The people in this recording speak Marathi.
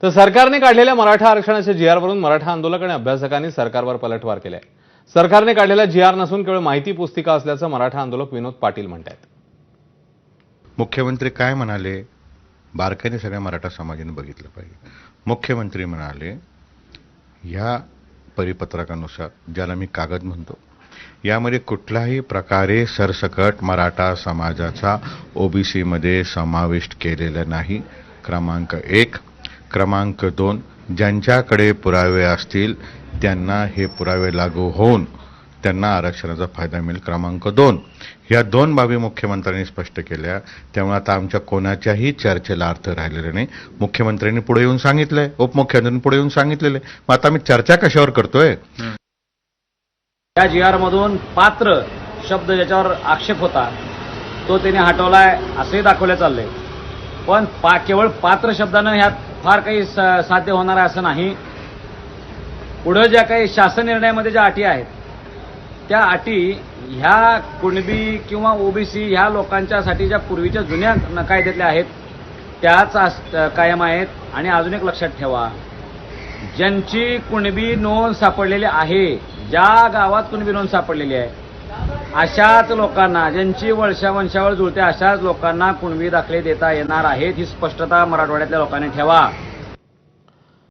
तर सरकारने काढलेल्या मराठा आरक्षणाच्या जीआरवरून मराठा आंदोलक आणि अभ्यासकांनी सरकारवर पलटवार केलाय। सरकारने काढलेला जीआर नसून केवळ माहिती पुस्तिका असल्याचं मराठा आंदोलक विनोद पाटील म्हणतात। मुख्यमंत्री काय म्हणाले, बारकाईने सगळ्या मराठा समाजाने बघितलं पाहिजे। मुख्यमंत्री म्हणाले, या परिपत्रकानुसार, ज्याला मी कागद म्हणतो, यामध्ये कुठल्याही प्रकारे सरसकट मराठा समाजाचा ओबीसी मध्ये समाविष्ट केलेला नाही। क्रमांक 1। क्रमांक 2, ज्यांच्याकडे पुरावे असतील त्यांना हे पुरावे लागू होऊन त्यांना आरक्षणाचा फायदा मिळेल। क्रमांक 2, या 2 बाबी मुख्यमंत्र्यांनी स्पष्ट केल्या, त्यामुळे आता आमच्या कोणाच्याही चर्चेला अर्थ राहिलेला नाही। मुख्यमंत्र्यांनी पुढे येऊन सांगितलंय, उपमुख्यमंत्र्यांनी पुढे येऊन सांगितलेलं आहे, मग आता आम्ही चर्चा कशावर करतोय? या जीआर मधून पात्र शब्द ज्याच्यावर आक्षेप होता तो त्यांनी हटवलाय असंही दाखवलं चाललंय। पण केवळ पात्र शब्दानं ह्यात फार काही साध्य होणार आहे असं नाही। पुढे ज्या काही शासन निर्णयामध्ये ज्या अटी आहेत त्या अटी ह्या कुणबी किंवा ओबीसी ह्या लोकांच्यासाठी ज्या पूर्वीच्या जुन्या कायद्यातल्या आहेत त्याच कायम आहेत। आणि अजून एक लक्षात ठेवा, ज्यांची कुणबी नोंद सापडलेली आहे, ज्या गावात कुणबी नोंद सापडलेली आहे अशाच लोकांना, ज्यांची वंशावळ जुळते अशाच लोकांना कुणबी दाखले देता येणार आहेत, ही स्पष्टता मराठवाड्यातल्या लोकांनी ठेवा।